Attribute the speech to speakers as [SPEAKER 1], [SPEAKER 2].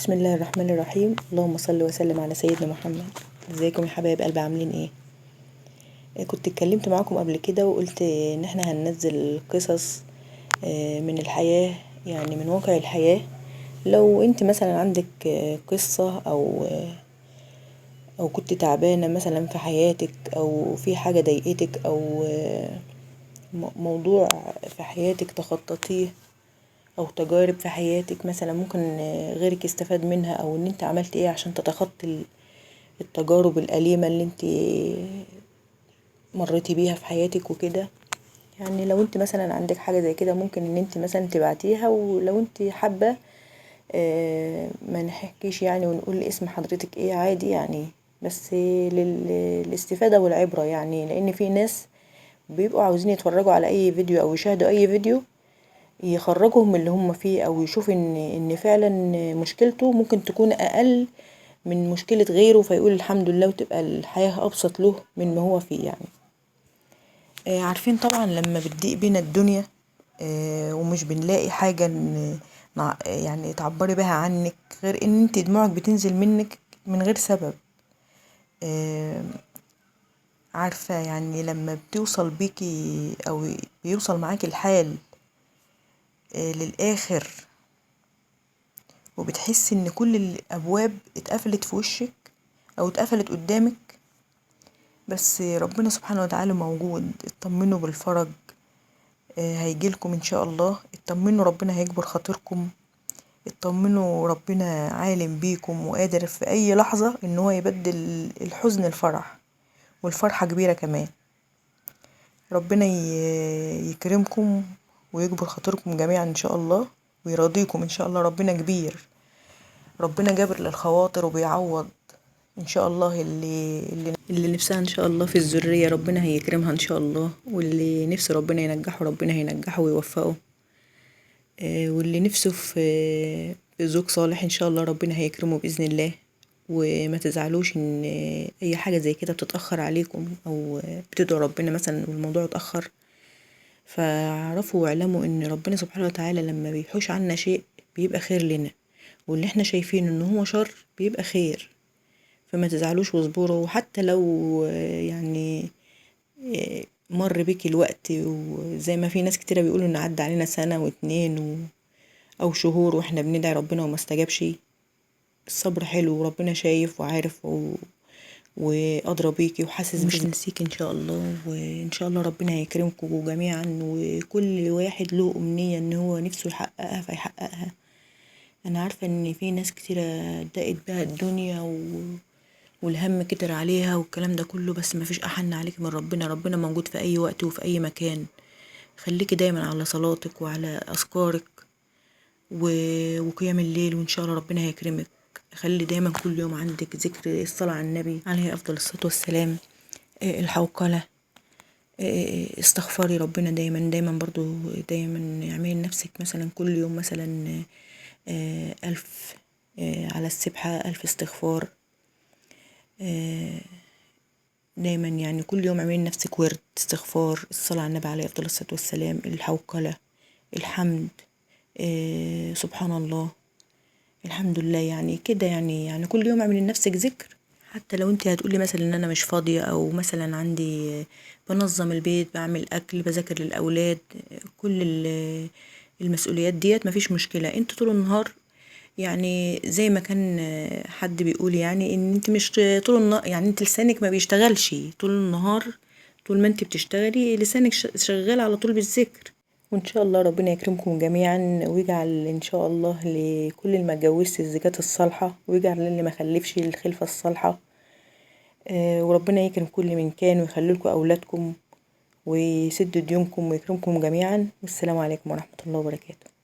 [SPEAKER 1] بسم الله الرحمن الرحيم. اللهم صل وسلم على سيدنا محمد. ازيكم يا حبايب قلبي، عاملين ايه؟ كنت اتكلمت معاكم قبل كده وقلت ان احنا هننزل قصص من الحياة، يعني من واقع الحياة. لو انت مثلا عندك قصة او كنت تعبانة مثلا في حياتك، او في حاجة ضايقتك، او موضوع في حياتك تخططيه، او تجارب في حياتك مثلا ممكن غيرك يستفاد منها، او ان انت عملت ايه عشان تتخطي التجارب الأليمة اللي انت مريتي بيها في حياتك وكده. يعني لو انت مثلا عندك حاجة زي كده ممكن ان انت مثلا تبعتيها، ولو انت حابة ما نحكيش يعني ونقول اسم حضرتك ايه، عادي يعني، بس للاستفادة والعبرة. يعني لان في ناس بيبقوا عاوزين يتفرجوا على اي فيديو او يشاهدوا اي فيديو يخرجهم من اللي هم فيه، او يشوف ان فعلا مشكلته ممكن تكون اقل من مشكلة غيره، فيقول الحمد لله وتبقى الحياة ابسط له من ما هو فيه يعني. عارفين طبعا لما بتضيق بينا الدنيا ومش بنلاقي حاجة يعني تعبري بها عنك، غير ان انت دموعك بتنزل منك من غير سبب. عارفة يعني لما بتوصل بيكي او بيوصل معاكي الحال للآخر، وبتحسي ان كل الابواب اتقفلت في وشك او اتقفلت قدامك، بس ربنا سبحانه وتعالى موجود. اطمنوا بالفرج، هيجيلكم ان شاء الله. اطمنوا ربنا هيجبر خاطركم. اطمنوا ربنا عالم بيكم وقادر في اي لحظة ان هو يبدل الحزن الفرح، والفرحة كبيرة كمان. ربنا يكرمكم ويجبر خاطركم جميعا ان شاء الله، ويرضيكم ان شاء الله. ربنا كبير، ربنا جابر للخواطر وبيعوض ان شاء الله. اللي نفسها ان شاء الله في الذرية ربنا هيكرمها ان شاء الله، واللي نفسه ربنا ينجحه ربنا هينجحه ويوفقه، واللي نفسه في زوج صالح ان شاء الله ربنا هيكرمه باذن الله. وما تزعلوش ان اي حاجة زي كده بتتأخر عليكم، او بتدعوا ربنا مثلا والموضوع اتأخر. فاعرفوا واعلموا ان ربنا سبحانه وتعالى لما بيحوش عنا شيء بيبقى خير لنا، واللي احنا شايفين ان هو شر بيبقى خير. فما تزعلوش واصبروا، وحتى لو يعني مر بيكي الوقت، وزي ما في ناس كتيرة بيقولوا ان عدى علينا سنة واتنين او شهور واحنا بندعي ربنا وما استجابش، الصبر حلو، وربنا شايف وعارف وأدرى بيكي وحاسس مش نسيك ان شاء الله. وان شاء الله ربنا هيكرمكم جميعا، وكل واحد له أمنية ان هو نفسه يحققها فيحققها. انا عارفة ان في ناس كتيرة ضاقت بها الدنيا والهم كتر عليها والكلام ده كله، بس ما فيش احن عليك من ربنا. ربنا موجود في اي وقت وفي اي مكان. خليكي دايما على صلاتك وعلى اذكارك وقيام الليل، وان شاء الله ربنا هيكرمك. خلي دايما كل يوم عندك ذكر الصلاة على النبي عليه افضل الصلاة والسلام، الحوقلة، استغفري ربنا دايما دايما. برضو دايما اعملي لنفسك مثلا كل يوم مثلا 1000 على السبحة، 1000 استغفار. دايما يعني كل يوم اعملي لنفسك ورد استغفار، الصلاة على النبي عليه افضل الصلاة والسلام، الحوقلة، الحمد، سبحان الله، الحمد لله. يعني كده يعني كل يوم اعملي لنفسك ذكر. حتى لو انت هتقولي مثلا ان انا مش فاضية، او مثلا عندي بنظم البيت، بعمل اكل، بذاكر للاولاد، كل المسؤوليات ديت، مفيش مشكلة. انت طول النهار يعني زي ما كان حد بيقول يعني ان انت مش طول النهار، يعني انت لسانك ما بيشتغلش طول النهار. طول ما انت بتشتغلي لسانك شغال على طول بالذكر. وان شاء الله ربنا يكرمكم جميعا، ويجعل ان شاء الله لكل اللي ما اتجوزش الزوجات الصالحة، ويجعل للي ما خلفش الخلفة الصالحة. وربنا يكرم كل من كان، ويخلي لكم اولادكم، ويسد ديونكم، ويكرمكم جميعا. والسلام عليكم ورحمة الله وبركاته.